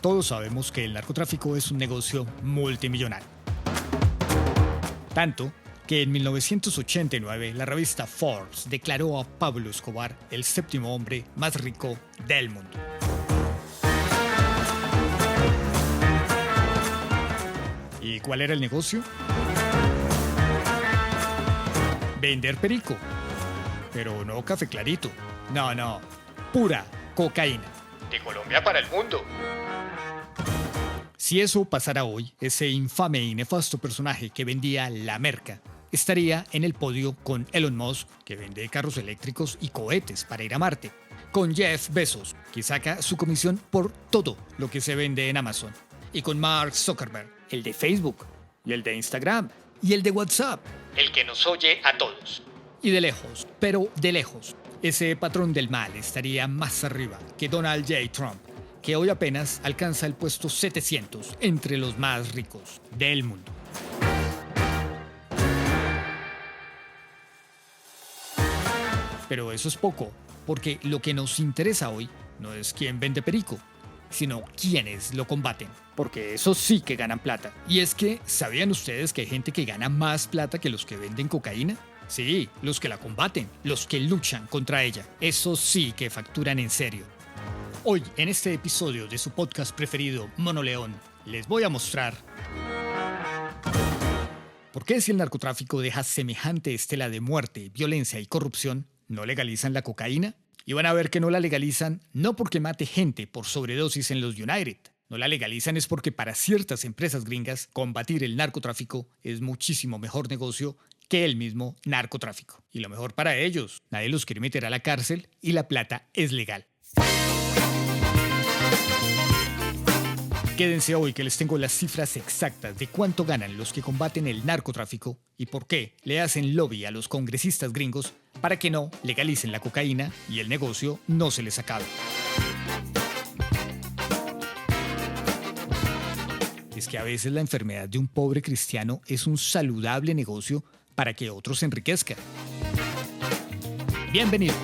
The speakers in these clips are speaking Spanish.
Todos sabemos que el narcotráfico es un negocio multimillonario. Tanto que en 1989 la revista Forbes declaró a Pablo Escobar el séptimo hombre más rico del mundo. ¿Y cuál era el negocio? Vender perico. Pero no café clarito. No, pura cocaína. De Colombia para el mundo. Si eso pasara hoy, ese infame y nefasto personaje que vendía la merca estaría en el podio con Elon Musk, que vende carros eléctricos y cohetes para ir a Marte, con Jeff Bezos, que saca su comisión por todo lo que se vende en Amazon, y con Mark Zuckerberg, el de Facebook, y el de Instagram, y el de WhatsApp, el que nos oye a todos. Y de lejos, pero de lejos, ese patrón del mal estaría más arriba que Donald J. Trump, que hoy apenas alcanza el puesto 700 entre los más ricos del mundo. Pero eso es poco, porque lo que nos interesa hoy no es quién vende perico, sino quiénes lo combaten, porque esos sí que ganan plata. Y es que, ¿sabían ustedes que hay gente que gana más plata que los que venden cocaína? Sí, los que la combaten, los que luchan contra ella. Esos sí que facturan en serio. Hoy, en este episodio de su podcast preferido, Mono León, les voy a mostrar por qué si el narcotráfico deja semejante estela de muerte, violencia y corrupción, ¿no legalizan la cocaína? Y van a ver que no la legalizan no porque mate gente por sobredosis en los United. No la legalizan es porque para ciertas empresas gringas combatir el narcotráfico es muchísimo mejor negocio que el mismo narcotráfico. Y lo mejor para ellos, nadie los quiere meter a la cárcel y la plata es legal. Quédense hoy que les tengo las cifras exactas de cuánto ganan los que combaten el narcotráfico y por qué le hacen lobby a los congresistas gringos para que no legalicen la cocaína y el negocio no se les acabe. Es que a veces la enfermedad de un pobre cristiano es un saludable negocio para que otros se enriquezcan. Bienvenidos.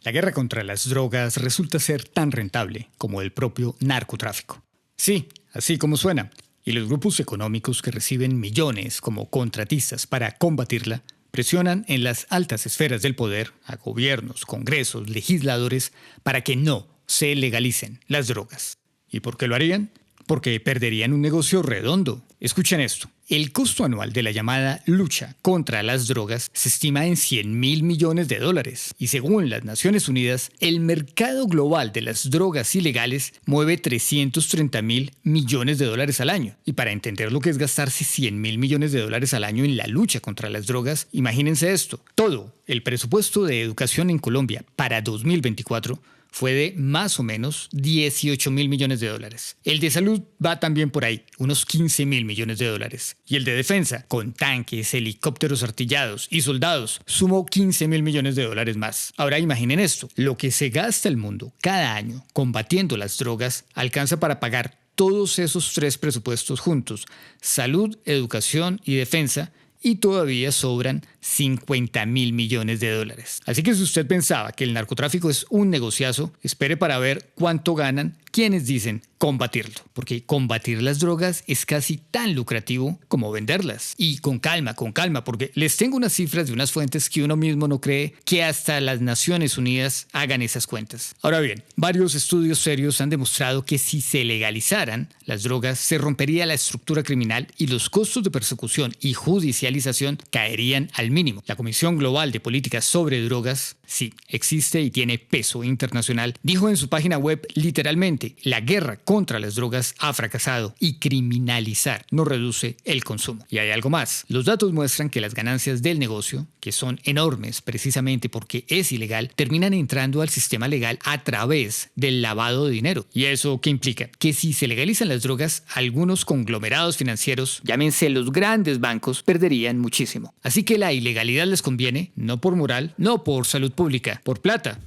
La guerra contra las drogas resulta ser tan rentable como el propio narcotráfico. Sí, así como suena. Y los grupos económicos que reciben millones como contratistas para combatirla presionan en las altas esferas del poder a gobiernos, congresos, legisladores para que no se legalicen las drogas. ¿Y por qué lo harían? Porque perderían un negocio redondo. Escuchen esto. El costo anual de la llamada lucha contra las drogas se estima en $100.000 millones. Y según las Naciones Unidas, el mercado global de las drogas ilegales mueve $330.000 millones al año. Y para entender lo que es gastarse $100.000 millones al año en la lucha contra las drogas, imagínense esto. Todo el presupuesto de educación en Colombia para 2024 fue de más o menos $18.000 millones. El de salud va también por ahí, unos $15.000 millones. Y el de defensa, con tanques, helicópteros artillados y soldados, sumó $15.000 millones más. Ahora imaginen esto, lo que se gasta el mundo cada año combatiendo las drogas alcanza para pagar todos esos tres presupuestos juntos, salud, educación y defensa, y todavía sobran $50.000 millones. Así que si usted pensaba que el narcotráfico es un negociazo, espere para ver cuánto ganan quienes dicen combatirlo. Porque combatir las drogas es casi tan lucrativo como venderlas. Y con calma, porque les tengo unas cifras de unas fuentes que uno mismo no cree que hasta las Naciones Unidas hagan esas cuentas. Ahora bien, varios estudios serios han demostrado que si se legalizaran las drogas, se rompería la estructura criminal y los costos de persecución y judicialización caerían al mínimo. La Comisión Global de Políticas sobre Drogas, sí, existe y tiene peso internacional, dijo en su página web literalmente: la guerra contra las drogas ha fracasado y criminalizar no reduce el consumo. Y hay algo más. Los datos muestran que las ganancias del negocio, que son enormes precisamente porque es ilegal, terminan entrando al sistema legal a través del lavado de dinero. ¿Y eso qué implica? Que si se legalizan las drogas, algunos conglomerados financieros, llámense los grandes bancos, perderían muchísimo. Así que la ilegalidad les conviene, no por moral, no por salud pública, por plata.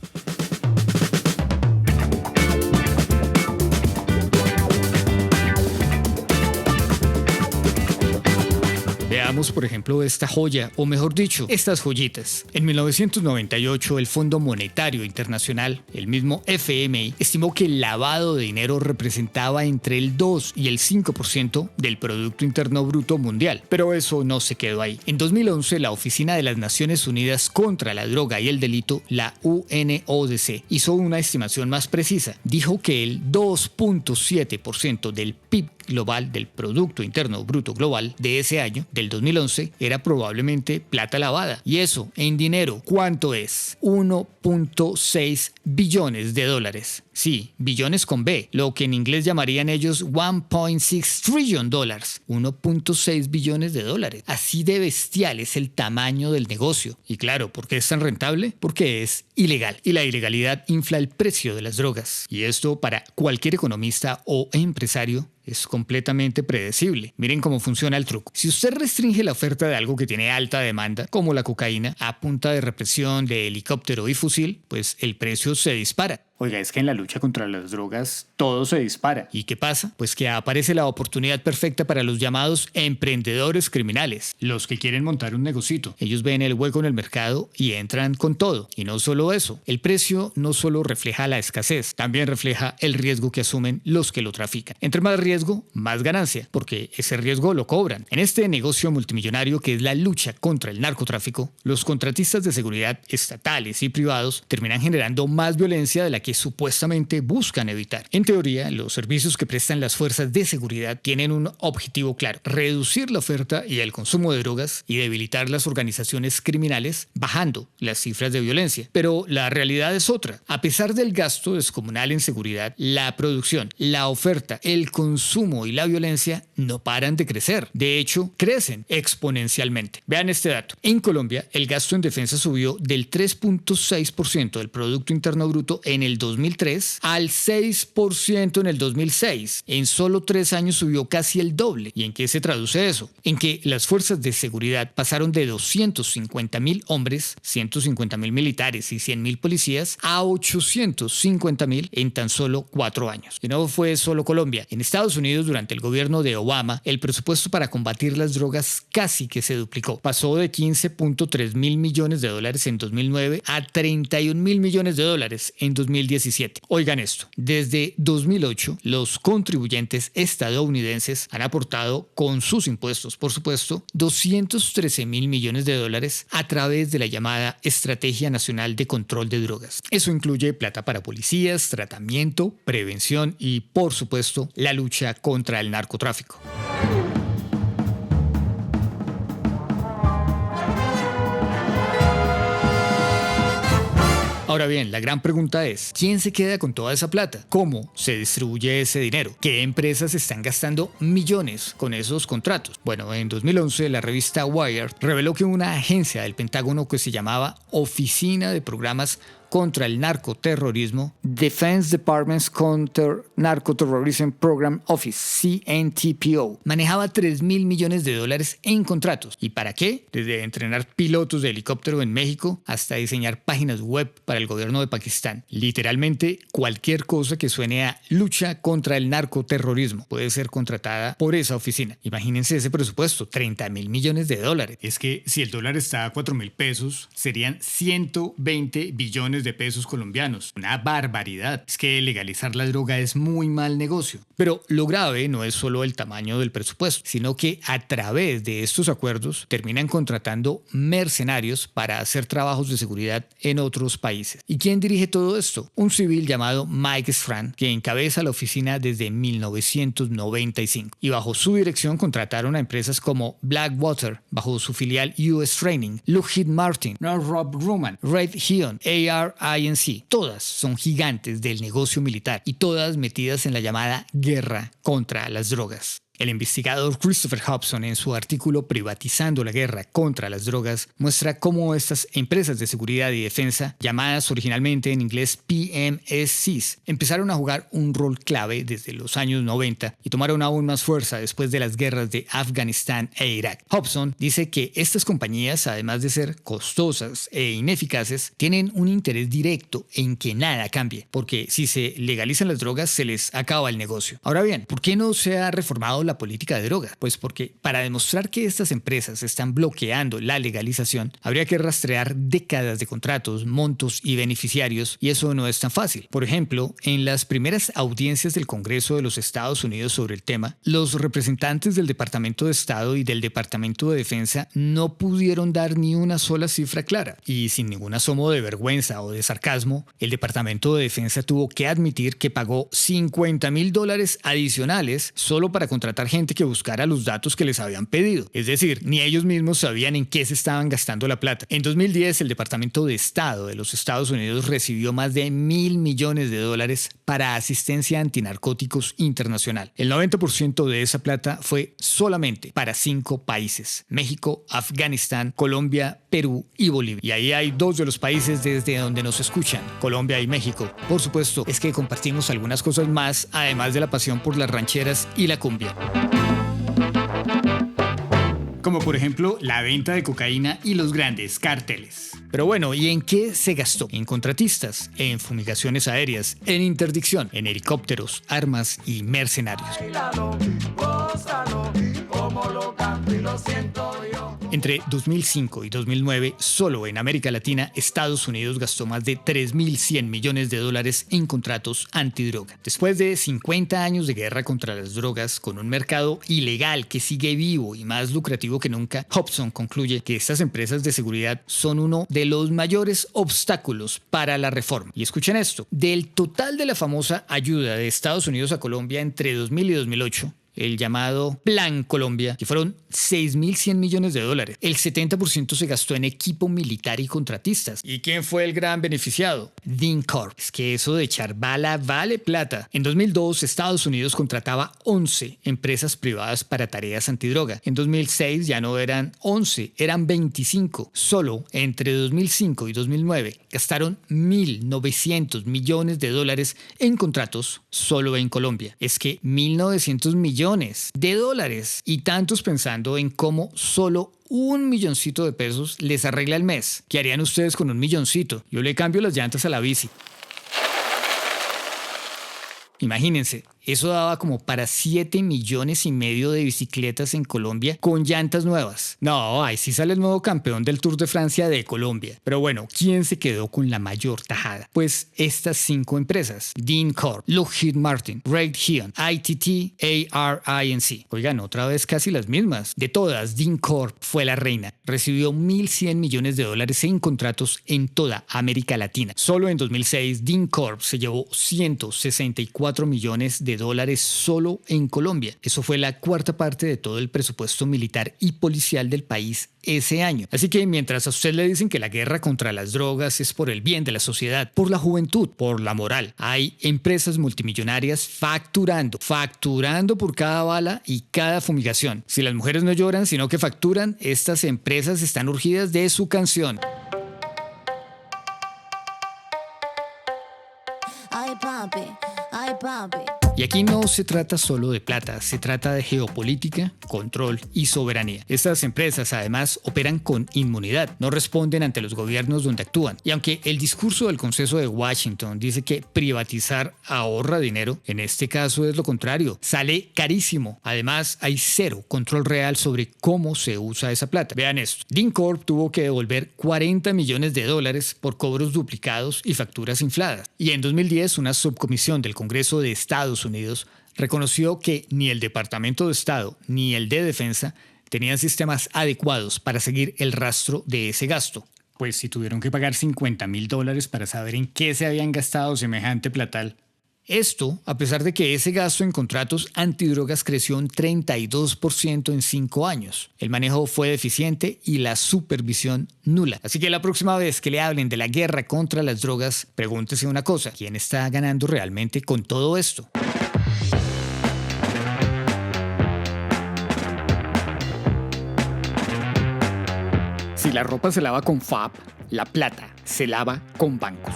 Vea Veamos, por ejemplo, esta joya, o mejor dicho, estas joyitas. En 1998, el Fondo Monetario Internacional, el mismo FMI, estimó que el lavado de dinero representaba entre el 2 y el 5% del Producto Interno Bruto mundial. Pero eso no se quedó ahí. En 2011, la Oficina de las Naciones Unidas contra la Droga y el Delito, la UNODC, hizo una estimación más precisa. Dijo que el 2.7% del PIB global, del Producto Interno Bruto global de ese año, del 2011, era probablemente plata lavada. Y eso, en dinero, ¿cuánto es? 1.6 billones de dólares. Sí, billones con B, lo que en inglés llamarían ellos 1.6 trillion dólares. 1.6 billones de dólares. Así de bestial es el tamaño del negocio. Y claro, ¿por qué es tan rentable? Porque es ilegal. Y la ilegalidad infla el precio de las drogas. Y esto para cualquier economista o empresario es completamente predecible. Miren cómo funciona el truco. Si usted restringe la oferta de algo que tiene alta demanda, como la cocaína, a punta de represión, de helicóptero y fusil, pues el precio se dispara. Oiga, es que en la lucha contra las drogas todo se dispara. ¿Y qué pasa? Pues que aparece la oportunidad perfecta para los llamados emprendedores criminales, los que quieren montar un negocito. Ellos ven el hueco en el mercado y entran con todo. Y no solo eso, el precio no solo refleja la escasez, también refleja el riesgo que asumen los que lo trafican. Entre más riesgo, más ganancia, porque ese riesgo lo cobran. En este negocio multimillonario que es la lucha contra el narcotráfico, los contratistas de seguridad estatales y privados terminan generando más violencia de la que supuestamente buscan evitar. En teoría, los servicios que prestan las fuerzas de seguridad tienen un objetivo claro: reducir la oferta y el consumo de drogas y debilitar las organizaciones criminales, bajando las cifras de violencia. Pero la realidad es otra. A pesar del gasto descomunal en seguridad, la producción, la oferta, el consumo y la violencia no paran de crecer. De hecho, crecen exponencialmente. Vean este dato. En Colombia, el gasto en defensa subió del 3.6% del Producto Interno Bruto en el 2003 al 6% en el 2006. En solo 3 años subió casi el doble. ¿Y en qué se traduce eso? En que las fuerzas de seguridad pasaron de 250.000 hombres, 150.000 militares y 100.000 policías a 850.000 en tan solo 4 años. Y no fue solo Colombia. En Estados Unidos, durante el gobierno de Obama, el presupuesto para combatir las drogas casi que se duplicó. Pasó de 15.3 mil millones de dólares en 2009 a 31 mil millones de dólares en 2017. Oigan esto, desde 2008 los contribuyentes estadounidenses han aportado con sus impuestos, por supuesto, 213 mil millones de dólares a través de la llamada Estrategia Nacional de Control de Drogas. Eso incluye plata para policías, tratamiento, prevención y, por supuesto, la lucha contra el narcotráfico. Ahora bien, la gran pregunta es, ¿quién se queda con toda esa plata? ¿Cómo se distribuye ese dinero? ¿Qué empresas están gastando millones con esos contratos? Bueno, en 2011 la revista Wired reveló que una agencia del Pentágono que se llamaba Oficina de Programas contra el Narcoterrorismo, Defense Department's Counter Narcoterrorism Program Office, CNTPO, manejaba 3 mil millones de dólares en contratos. ¿Y para qué? Desde entrenar pilotos de helicóptero en México hasta diseñar páginas web para el gobierno de Pakistán. Literalmente cualquier cosa que suene a lucha contra el narcoterrorismo puede ser contratada por esa oficina. Imagínense ese presupuesto, 30 mil millones de dólares. Es que si el dólar está a 4.000 pesos, serían 120 billones de pesos colombianos. Una barbaridad. Es que legalizar la droga es muy mal negocio. Pero lo grave no es solo el tamaño del presupuesto, sino que a través de estos acuerdos terminan contratando mercenarios para hacer trabajos de seguridad en otros países. ¿Y quién dirige todo esto? Un civil llamado Mike Strand, que encabeza la oficina desde 1995. Y bajo su dirección contrataron a empresas como Blackwater, bajo su filial US Training, Lockheed Martin, Northrop Grumman, Raytheon, AR-INC. Todas son gigantes del negocio militar y todas metidas en la llamada guerra contra las drogas. El investigador Christopher Hobson, en su artículo Privatizando la guerra contra las drogas, muestra cómo estas empresas de seguridad y defensa, llamadas originalmente en inglés PMSCs, empezaron a jugar un rol clave desde los años 90 y tomaron aún más fuerza después de las guerras de Afganistán e Irak. Hobson dice que estas compañías, además de ser costosas e ineficaces, tienen un interés directo en que nada cambie, porque si se legalizan las drogas se les acaba el negocio. Ahora bien, ¿por qué no se ha reformado la la política de drogas? Pues porque para demostrar que estas empresas están bloqueando la legalización, habría que rastrear décadas de contratos, montos y beneficiarios, y eso no es tan fácil. Por ejemplo, en las primeras audiencias del Congreso de los Estados Unidos sobre el tema, los representantes del Departamento de Estado y del Departamento de Defensa no pudieron dar ni una sola cifra clara. Y sin ningún asomo de vergüenza o de sarcasmo, el Departamento de Defensa tuvo que admitir que pagó $50,000 adicionales solo para contratar gente que buscara los datos que les habían pedido. Es decir, ni ellos mismos sabían en qué se estaban gastando la plata. En 2010, el Departamento de Estado de los Estados Unidos recibió más de $1,000 millones para asistencia antinarcóticos internacional. El 90% de esa plata fue solamente para 5 países: México, Afganistán, Colombia, Perú y Bolivia. Y ahí hay 2 de los países desde donde nos escuchan, Colombia y México. Por supuesto, es que compartimos algunas cosas más, además de la pasión por las rancheras y la cumbia. Como por ejemplo la venta de cocaína y los grandes carteles. Pero bueno, ¿y en qué se gastó? En contratistas, en fumigaciones aéreas, en interdicción, en helicópteros, armas y mercenarios. Entre 2005 y 2009, solo en América Latina, Estados Unidos gastó más de $3,100 millones en contratos antidroga. Después de 50 años de guerra contra las drogas, con un mercado ilegal que sigue vivo y más lucrativo que nunca, Hobson concluye que estas empresas de seguridad son uno de los mayores obstáculos para la reforma. Y escuchen esto: del total de la famosa ayuda de Estados Unidos a Colombia entre 2000 y 2008, el llamado Plan Colombia, que fueron $6,100 millones, el 70% se gastó en equipo militar y contratistas. ¿Y quién fue el gran beneficiado? DynCorp. Es que eso de echar bala vale plata. En 2002, Estados Unidos contrataba 11 empresas privadas para tareas antidroga. En 2006 ya no eran 11, eran 25. Solo entre 2005 y 2009 gastaron $1,900 millones en contratos solo en Colombia. Es que $1,900 millones y tantos pensando en cómo solo $1,000,000 les arregla el mes. ¿Qué harían ustedes con $1,000,000? Yo le cambio las llantas a la bici. Imagínense, eso daba como para 7,5 millones de bicicletas en Colombia con llantas nuevas. No, ahí sí sale el nuevo campeón del Tour de Francia de Colombia. Pero bueno, ¿quién se quedó con la mayor tajada? Pues estas 5 empresas: DynCorp, Lockheed Martin, Raytheon, ITT, ARINC. Oigan, otra vez casi las mismas. De todas, DynCorp fue la reina. Recibió $1,100 millones en contratos en toda América Latina. Solo en 2006, DynCorp se llevó $164 millones solo en Colombia. Eso fue la cuarta parte de todo el presupuesto militar y policial del país ese año. Así que mientras a usted le dicen que la guerra contra las drogas es por el bien de la sociedad, por la juventud, por la moral, hay empresas multimillonarias facturando por cada bala y cada fumigación. Si las mujeres no lloran, sino que facturan, estas empresas están urgidas de su canción. Ay, papi. Ay, papi. Y aquí no se trata solo de plata, se trata de geopolítica, control y soberanía. Estas empresas además operan con inmunidad, no responden ante los gobiernos donde actúan. Y aunque el discurso del Consenso de Washington dice que privatizar ahorra dinero, en este caso es lo contrario, sale carísimo. Además, hay cero control real sobre cómo se usa esa plata. Vean esto: DynCorp tuvo que devolver $40 millones por cobros duplicados y facturas infladas. Y en 2010, una subcomisión del Congreso de Estados Unidos reconoció que ni el Departamento de Estado ni el de Defensa tenían sistemas adecuados para seguir el rastro de ese gasto. Pues si tuvieron que pagar $50,000 para saber en qué se habían gastado semejante platal. Esto, a pesar de que ese gasto en contratos antidrogas creció un 32% en 5 años. El manejo fue deficiente y la supervisión nula. Así que la próxima vez que le hablen de la guerra contra las drogas, pregúntese una cosa: ¿quién está ganando realmente con todo esto? Si la ropa se lava con FAB, la plata se lava con bancos.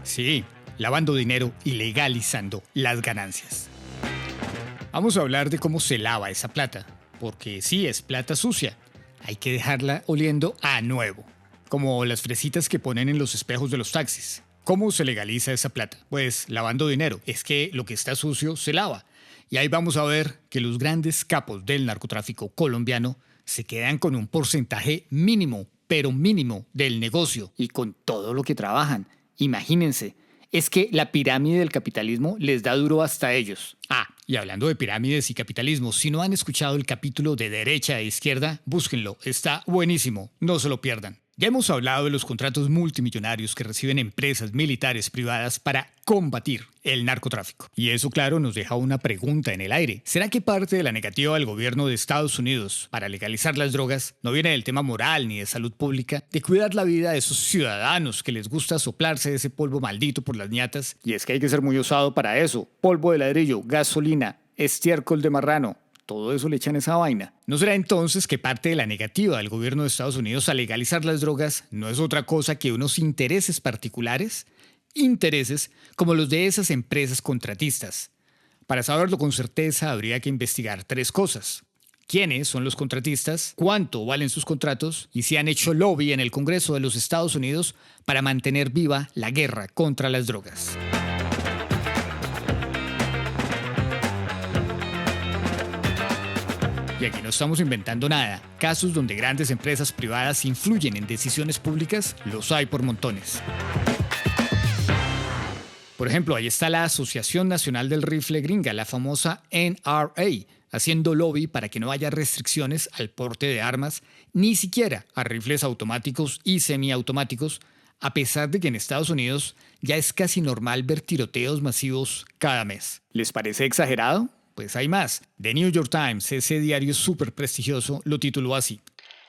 Sí, lavando dinero y legalizando las ganancias. Vamos a hablar de cómo se lava esa plata, porque sí, es plata sucia. Hay que dejarla oliendo a nuevo, como las fresitas que ponen en los espejos de los taxis. ¿Cómo se legaliza esa plata? Pues lavando dinero. Es que lo que está sucio se lava. Y ahí vamos a ver que los grandes capos del narcotráfico colombiano se quedan con un porcentaje mínimo, pero mínimo, del negocio y con todo lo que trabajan. Imagínense, es que la pirámide del capitalismo les da duro hasta ellos. Ah, y hablando de pirámides y capitalismo, si no han escuchado el capítulo de derecha e izquierda, búsquenlo, está buenísimo, no se lo pierdan. Ya hemos hablado de los contratos multimillonarios que reciben empresas militares privadas para combatir el narcotráfico. Y eso, claro, nos deja una pregunta en el aire. ¿Será que parte de la negativa del gobierno de Estados Unidos para legalizar las drogas no viene del tema moral ni de salud pública, de cuidar la vida de esos ciudadanos que les gusta soplarse ese polvo maldito por las ñatas? Y es que hay que ser muy osado para eso. Polvo de ladrillo, gasolina, estiércol de marrano. Todo eso le echan esa vaina. ¿No será entonces que parte de la negativa del gobierno de Estados Unidos a legalizar las drogas no es otra cosa que unos intereses particulares? Intereses como los de esas empresas contratistas. Para saberlo con certeza habría que investigar 3 cosas. ¿Quiénes son los contratistas? ¿Cuánto valen sus contratos? Y si han hecho lobby en el Congreso de los Estados Unidos para mantener viva la guerra contra las drogas. Y aquí no estamos inventando nada. Casos donde grandes empresas privadas influyen en decisiones públicas, los hay por montones. Por ejemplo, ahí está la Asociación Nacional del Rifle Gringa, la famosa NRA, haciendo lobby para que no haya restricciones al porte de armas, ni siquiera a rifles automáticos y semiautomáticos, a pesar de que en Estados Unidos ya es casi normal ver tiroteos masivos cada mes. ¿Les parece exagerado? Pues hay más. The New York Times, ese diario súper prestigioso, lo tituló así: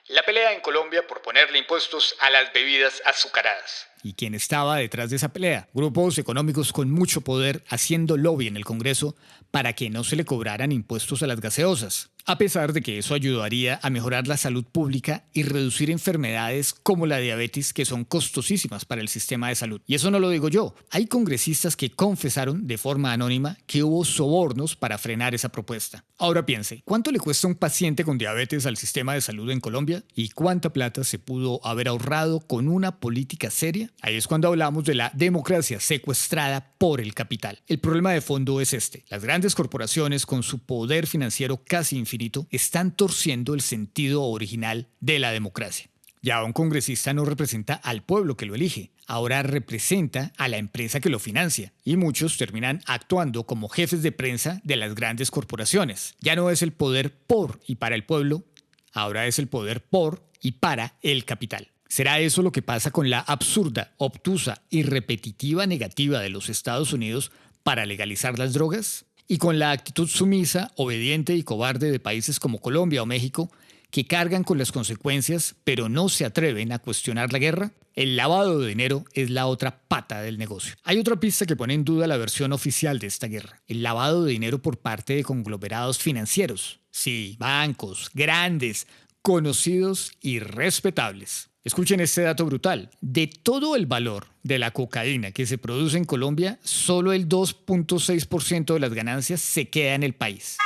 La pelea en Colombia por ponerle impuestos a las bebidas azucaradas. ¿Y quién estaba detrás de esa pelea? Grupos económicos con mucho poder haciendo lobby en el Congreso para que no se le cobraran impuestos a las gaseosas, a pesar de que eso ayudaría a mejorar la salud pública y reducir enfermedades como la diabetes, que son costosísimas para el sistema de salud. Y eso no lo digo yo. Hay congresistas que confesaron de forma anónima que hubo sobornos para frenar esa propuesta. Ahora piense, ¿cuánto le cuesta un paciente con diabetes al sistema de salud en Colombia? ¿Y cuánta plata se pudo haber ahorrado con una política seria? Ahí es cuando hablamos de la democracia secuestrada por el capital. El problema de fondo es este: las grandes corporaciones, con su poder financiero casi infinito, están torciendo el sentido original de la democracia. Ya un congresista no representa al pueblo que lo elige, ahora representa a la empresa que lo financia, y muchos terminan actuando como jefes de prensa de las grandes corporaciones. Ya no es el poder por y para el pueblo, ahora es el poder por y para el capital. ¿Será eso lo que pasa con la absurda, obtusa y repetitiva negativa de los Estados Unidos para legalizar las drogas? ¿Y con la actitud sumisa, obediente y cobarde de países como Colombia o México, que cargan con las consecuencias pero no se atreven a cuestionar la guerra? El lavado de dinero es la otra pata del negocio. Hay otra pista que pone en duda la versión oficial de esta guerra: el lavado de dinero por parte de conglomerados financieros. Sí, bancos grandes, conocidos y respetables. Escuchen este dato brutal. De todo el valor de la cocaína que se produce en Colombia, solo el 2.6% de las ganancias se queda en el país.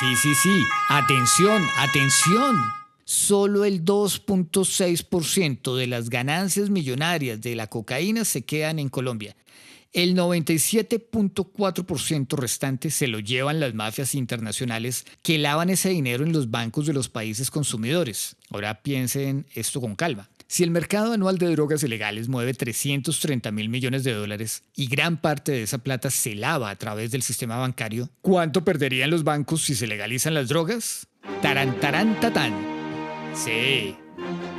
Sí. Atención. Solo el 2.6% de las ganancias millonarias de la cocaína se quedan en Colombia. El 97.4% restante se lo llevan las mafias internacionales que lavan ese dinero en los bancos de los países consumidores. Ahora piensen esto con calma. Si el mercado anual de drogas ilegales mueve 330.000 millones de dólares y gran parte de esa plata se lava a través del sistema bancario, ¿cuánto perderían los bancos si se legalizan las drogas? ¡Tarantarán! Sí,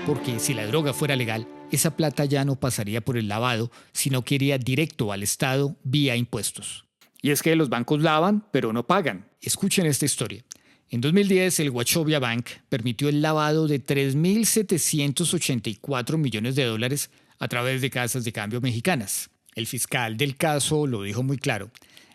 porque si la droga fuera legal, esa plata ya no pasaría por el lavado, sino que iría directo al Estado vía impuestos. Y es que los bancos lavan, pero no pagan. Escuchen esta historia. En 2010, el Wachovia Bank permitió el lavado de 3.784 millones de dólares a través de casas de cambio mexicanas. El fiscal del caso lo dijo muy claro: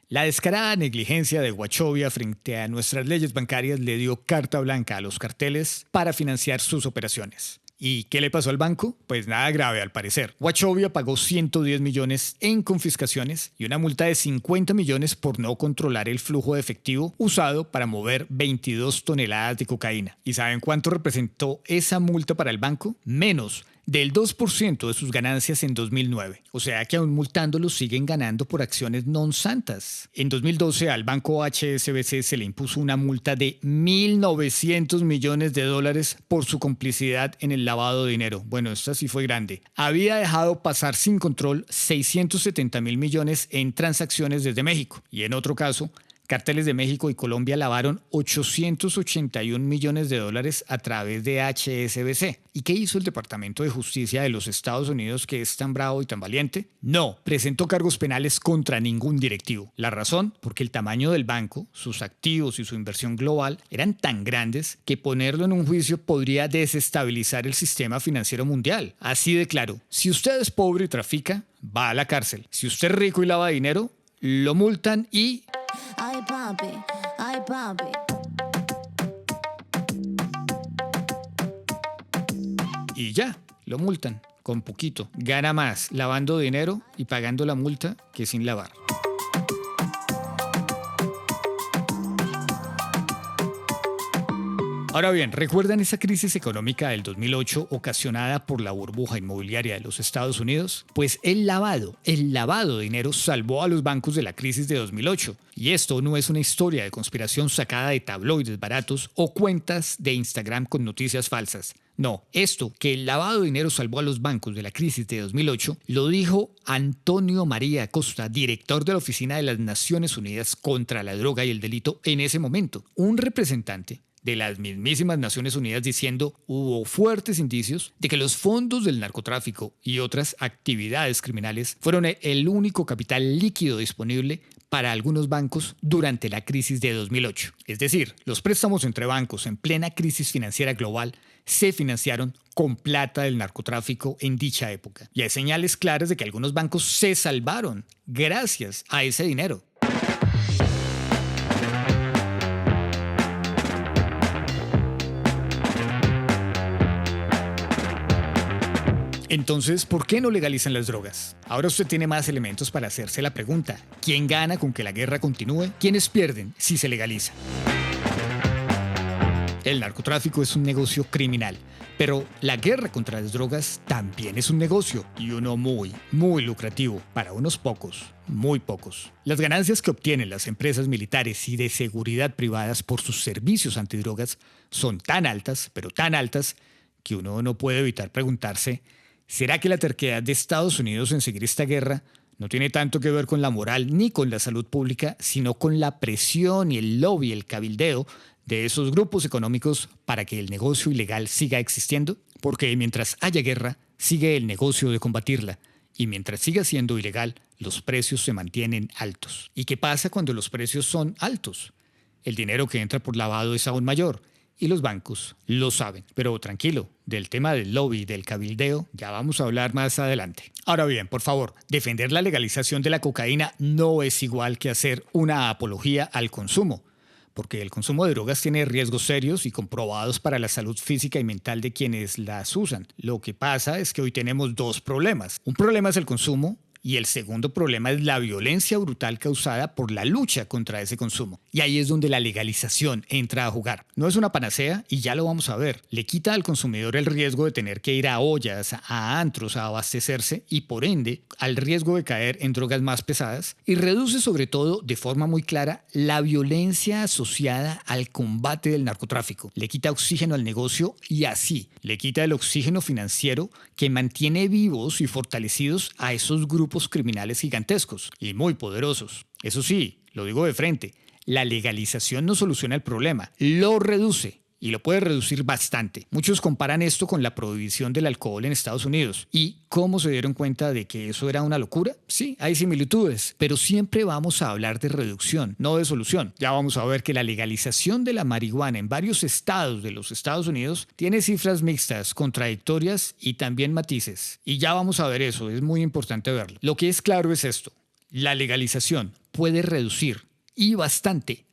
la descarada negligencia de Wachovia frente a nuestras leyes bancarias le dio carta blanca a los carteles para financiar sus operaciones. ¿Y qué le pasó al banco? Pues nada grave al parecer. Wachovia pagó 110 millones en confiscaciones y una multa de 50 millones por no controlar el flujo de efectivo usado para mover 22 toneladas de cocaína. ¿Y saben cuánto representó esa multa para el banco? Menos del 2% de sus ganancias en 2009. O sea que aún multándolos siguen ganando por acciones non santas. En 2012 al banco HSBC se le impuso una multa de $1.900 millones por su complicidad en el lavado de dinero. Bueno, esta sí fue grande. Había dejado pasar sin control 670.000 millones en transacciones desde México. Y en otro caso, Cárteles de México y Colombia lavaron $881 millones a través de HSBC. ¿Y qué hizo el Departamento de Justicia de los Estados Unidos, que es tan bravo y tan valiente? No, presentó cargos penales contra ningún directivo. ¿La razón? Porque el tamaño del banco, sus activos y su inversión global eran tan grandes que ponerlo en un juicio podría desestabilizar el sistema financiero mundial. Así de claro, si usted es pobre y trafica, va a la cárcel. Si usted es rico y lava dinero, lo multan y... Ay papi, ay papi. Y ya, lo multan con poquito. Gana más lavando dinero y pagando la multa que sin lavar. Ahora bien, ¿recuerdan esa crisis económica del 2008 ocasionada por la burbuja inmobiliaria de los Estados Unidos? Pues el lavado de dinero salvó a los bancos de la crisis de 2008. Y esto no es una historia de conspiración sacada de tabloides baratos o cuentas de Instagram con noticias falsas. No, esto, que el lavado de dinero salvó a los bancos de la crisis de 2008, lo dijo Antonio María Acosta, director de la Oficina de las Naciones Unidas contra la Droga y el Delito en ese momento. Un representante de las mismísimas Naciones Unidas diciendo hubo fuertes indicios de que los fondos del narcotráfico y otras actividades criminales fueron el único capital líquido disponible para algunos bancos durante la crisis de 2008. Es decir, los préstamos entre bancos en plena crisis financiera global se financiaron con plata del narcotráfico en dicha época. Y hay señales claras de que algunos bancos se salvaron gracias a ese dinero. Entonces, ¿por qué no legalizan las drogas? Ahora usted tiene más elementos para hacerse la pregunta: ¿quién gana con que la guerra continúe? ¿Quiénes pierden si se legaliza? El narcotráfico es un negocio criminal, pero la guerra contra las drogas también es un negocio, y uno muy, muy lucrativo para unos pocos, muy pocos. Las ganancias que obtienen las empresas militares y de seguridad privadas por sus servicios antidrogas son tan altas, pero tan altas, que uno no puede evitar preguntarse: ¿será que la terquedad de Estados Unidos en seguir esta guerra no tiene tanto que ver con la moral ni con la salud pública, sino con la presión y el lobby, el cabildeo de esos grupos económicos para que el negocio ilegal siga existiendo? Porque mientras haya guerra, sigue el negocio de combatirla. Y mientras siga siendo ilegal, los precios se mantienen altos. ¿Y qué pasa cuando los precios son altos? El dinero que entra por lavado es aún mayor. Y los bancos lo saben. Pero tranquilo, del tema del lobby y del cabildeo ya vamos a hablar más adelante. Ahora bien, por favor, defender la legalización de la cocaína no es igual que hacer una apología al consumo, porque el consumo de drogas tiene riesgos serios y comprobados para la salud física y mental de quienes las usan. Lo que pasa es que hoy tenemos dos problemas. Un problema es el consumo, y el segundo problema es la violencia brutal causada por la lucha contra ese consumo. Y ahí es donde la legalización entra a jugar. No es una panacea y ya lo vamos a ver. Le quita al consumidor el riesgo de tener que ir a ollas, a antros, a abastecerse y por ende al riesgo de caer en drogas más pesadas, y reduce sobre todo de forma muy clara la violencia asociada al combate del narcotráfico. Le quita oxígeno al negocio y así le quita el oxígeno financiero que mantiene vivos y fortalecidos a esos grupos criminales gigantescos y muy poderosos. Eso sí, lo digo de frente, la legalización no soluciona el problema, lo reduce. Y lo puede reducir bastante. Muchos comparan esto con la prohibición del alcohol en Estados Unidos. ¿Y cómo se dieron cuenta de que eso era una locura? Sí, hay similitudes, pero siempre vamos a hablar de reducción, no de solución. Ya vamos a ver que la legalización de la marihuana en varios estados de los Estados Unidos tiene cifras mixtas, contradictorias y también matices. Y ya vamos a ver eso, es muy importante verlo. Lo que es claro es esto: la legalización puede reducir, y bastante,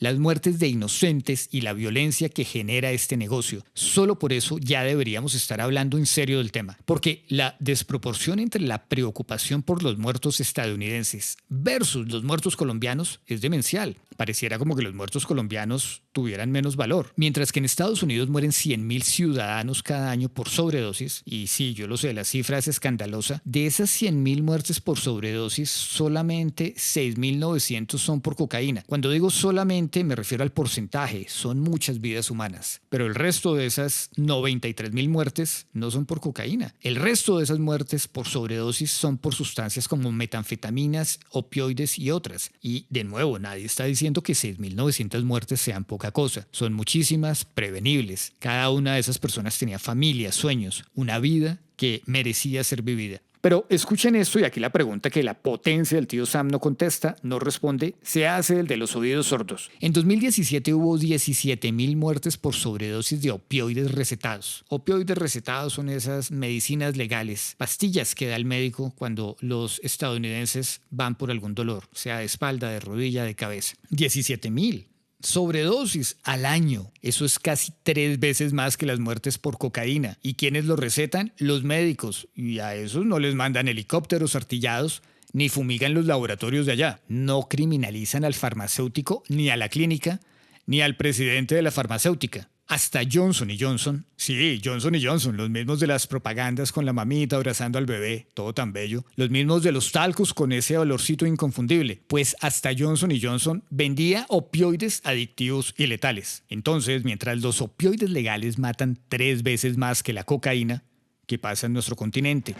las muertes de inocentes y la violencia que genera este negocio. Solo por eso ya deberíamos estar hablando en serio del tema, porque la desproporción entre la preocupación por los muertos estadounidenses versus los muertos colombianos es demencial. Pareciera como que los muertos colombianos tuvieran menos valor. Mientras que en Estados Unidos mueren 100.000 ciudadanos cada año por sobredosis, y sí, yo lo sé, la cifra es escandalosa, de esas 100.000 muertes por sobredosis, solamente 6.900 son por cocaína. Cuando digo solamente me refiero al porcentaje, son muchas vidas humanas. Pero el resto de esas 93.000 muertes no son por cocaína. El resto de esas muertes por sobredosis son por sustancias como metanfetaminas, opioides y otras. Y de nuevo, nadie está diciendo que 6.900 muertes sean poca cosa. Son muchísimas, prevenibles. Cada una de esas personas tenía familia, sueños, una vida que merecía ser vivida. Pero escuchen esto, y aquí la pregunta que la potencia del tío Sam no contesta, no responde, se hace el de los oídos sordos. En 2017 hubo 17.000 muertes por sobredosis de opioides recetados. Opioides recetados son esas medicinas legales, pastillas que da el médico cuando los estadounidenses van por algún dolor, sea de espalda, de rodilla, de cabeza. 17.000. Sobredosis al año. Eso es casi 3 veces más que las muertes por cocaína. ¿Y quiénes lo recetan? Los médicos. Y a esos no les mandan helicópteros artillados ni fumigan los laboratorios de allá. No criminalizan al farmacéutico, ni a la clínica, ni al presidente de la farmacéutica. Hasta Johnson & Johnson, sí, Johnson & Johnson, los mismos de las propagandas con la mamita abrazando al bebé, todo tan bello, los mismos de los talcos con ese olorcito inconfundible, pues hasta Johnson & Johnson vendía opioides adictivos y letales. Entonces, mientras los opioides legales matan 3 veces más que la cocaína, ¿qué pasa en nuestro continente?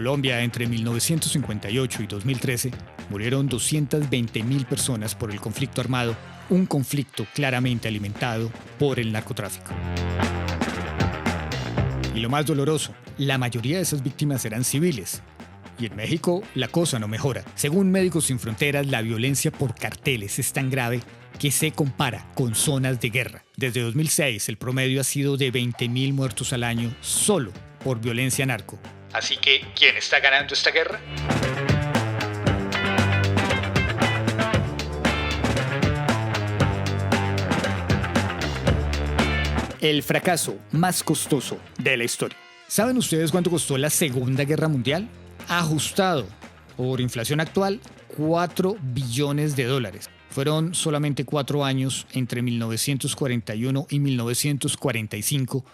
Colombia, entre 1958 y 2013, murieron 220.000 personas por el conflicto armado, un conflicto claramente alimentado por el narcotráfico. Y lo más doloroso, la mayoría de esas víctimas eran civiles. Y en México la cosa no mejora. Según Médicos Sin Fronteras, la violencia por carteles es tan grave que se compara con zonas de guerra. Desde 2006 el promedio ha sido de 20.000 muertos al año solo por violencia narco. Así que, ¿quién está ganando esta guerra? El fracaso más costoso de la historia. ¿Saben ustedes cuánto costó la Segunda Guerra Mundial? Ajustado por inflación actual, $4 billones. Fueron solamente 4 años entre 1941 y 1945,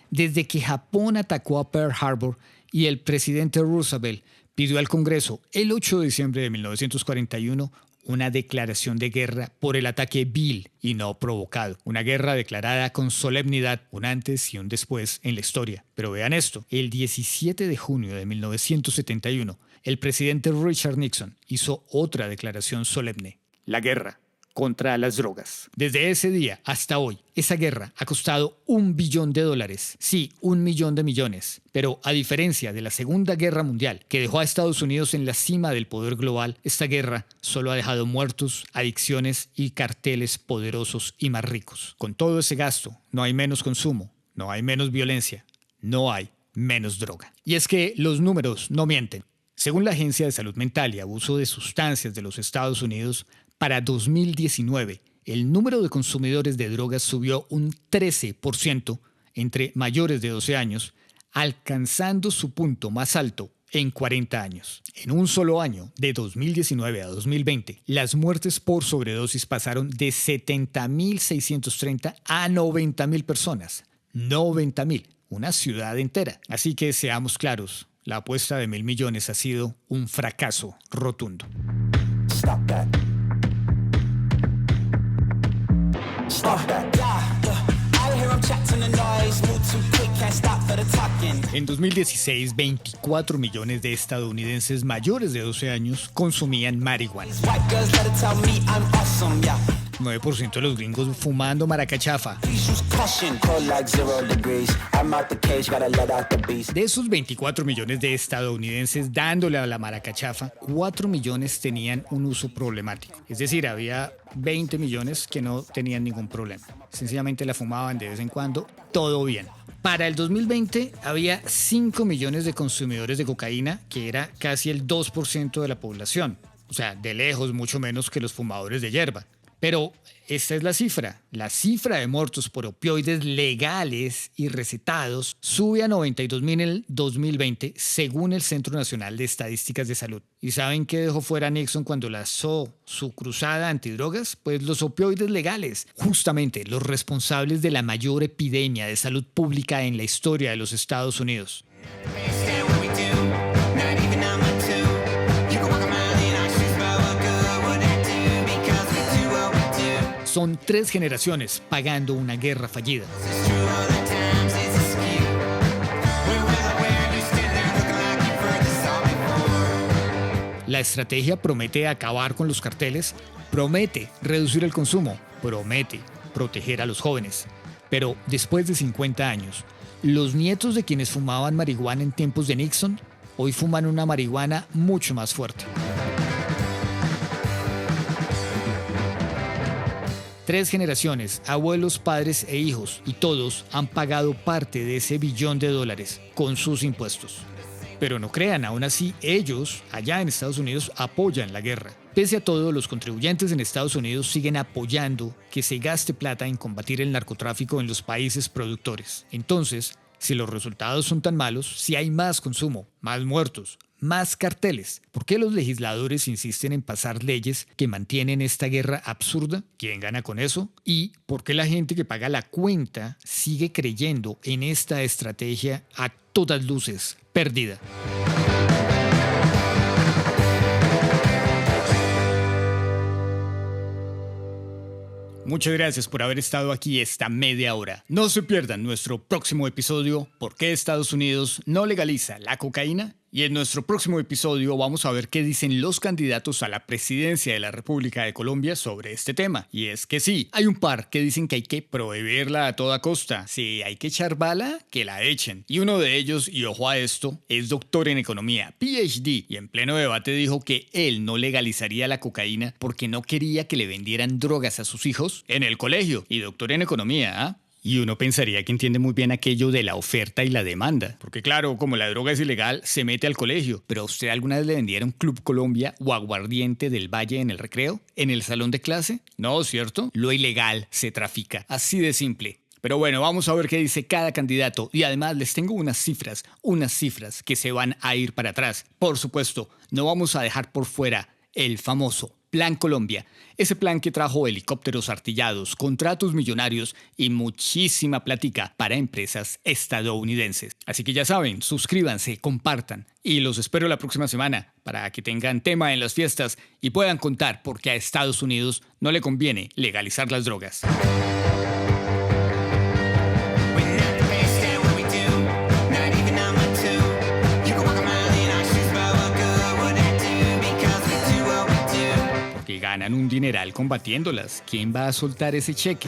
desde que Japón atacó a Pearl Harbor y el presidente Roosevelt pidió al Congreso el 8 de diciembre de 1941 una declaración de guerra por el ataque vil y no provocado. Una guerra declarada con solemnidad, un antes y un después en la historia. Pero vean esto, el 17 de junio de 1971, el presidente Richard Nixon hizo otra declaración solemne. La guerra contra las drogas. Desde ese día hasta hoy, esa guerra ha costado $1 billón. Sí, $1 millón de millones. Pero a diferencia de la Segunda Guerra Mundial, que dejó a Estados Unidos en la cima del poder global, esta guerra solo ha dejado muertos, adicciones y carteles poderosos y más ricos. Con todo ese gasto, no hay menos consumo, no hay menos violencia, no hay menos droga. Y es que los números no mienten. Según la Agencia de Salud Mental y Abuso de Sustancias de los Estados Unidos, para 2019, el número de consumidores de drogas subió un 13% entre mayores de 12 años, alcanzando su punto más alto en 40 años. En un solo año, de 2019 a 2020, las muertes por sobredosis pasaron de 70.630 a 90.000 personas. 90.000, una ciudad entera. Así que seamos claros, la apuesta de $1.000 millones ha sido un fracaso rotundo. Stop that. En 2016, 24 millones de estadounidenses mayores de 12 años consumían marihuana. 9% de los gringos fumando maracachafa. De esos 24 millones de estadounidenses dándole a la maracachafa, 4 millones tenían un uso problemático. Es decir, había 20 millones que no tenían ningún problema. Sencillamente la fumaban de vez en cuando, todo bien. Para el 2020 había 5 millones de consumidores de cocaína, que era casi el 2% de la población. O sea, de lejos mucho menos que los fumadores de hierba. Pero esta es la cifra de muertos por opioides legales y recetados sube a 92.000 en el 2020 según el Centro Nacional de Estadísticas de Salud. ¿Y saben qué dejó fuera Nixon cuando lanzó su cruzada antidrogas? Pues los opioides legales, justamente los responsables de la mayor epidemia de salud pública en la historia de los Estados Unidos. Son 3 generaciones pagando una guerra fallida. La estrategia promete acabar con los carteles, promete reducir el consumo, promete proteger a los jóvenes. Pero después de 50 años, los nietos de quienes fumaban marihuana en tiempos de Nixon hoy fuman una marihuana mucho más fuerte. 3 generaciones, abuelos, padres e hijos, y todos han pagado parte de ese $1 billón con sus impuestos. Pero no crean, aún así, ellos, allá en Estados Unidos, apoyan la guerra. Pese a todo, los contribuyentes en Estados Unidos siguen apoyando que se gaste plata en combatir el narcotráfico en los países productores. Entonces, si los resultados son tan malos, si hay más consumo, más muertos, más carteles, ¿por qué los legisladores insisten en pasar leyes que mantienen esta guerra absurda? ¿Quién gana con eso? ¿Y por qué la gente que paga la cuenta sigue creyendo en esta estrategia a todas luces perdida? Muchas gracias por haber estado aquí esta media hora. No se pierdan nuestro próximo episodio, ¿por qué Estados Unidos no legaliza la cocaína? Y en nuestro próximo episodio vamos a ver qué dicen los candidatos a la presidencia de la República de Colombia sobre este tema. Y es que sí, hay un par que dicen que hay que prohibirla a toda costa. Si hay que echar bala, que la echen. Y uno de ellos, y ojo a esto, es doctor en economía, PhD, y en pleno debate dijo que él no legalizaría la cocaína porque no quería que le vendieran drogas a sus hijos en el colegio. Y doctor en economía, ¿ah? Y uno pensaría que entiende muy bien aquello de la oferta y la demanda. Porque claro, como la droga es ilegal, se mete al colegio. ¿Pero a usted alguna vez le vendieron Club Colombia o Aguardiente del Valle en el recreo? ¿En el salón de clase? No, ¿cierto? Lo ilegal se trafica. Así de simple. Pero bueno, vamos a ver qué dice cada candidato. Y además les tengo unas cifras que se van a ir para atrás. Por supuesto, no vamos a dejar por fuera el famoso Plan Colombia, ese plan que trajo helicópteros artillados, contratos millonarios y muchísima plática para empresas estadounidenses. Así que ya saben, suscríbanse, compartan y los espero la próxima semana para que tengan tema en las fiestas y puedan contar por qué a Estados Unidos no le conviene legalizar las drogas. Ganan un dineral combatiéndolas. ¿Quién va a soltar ese cheque?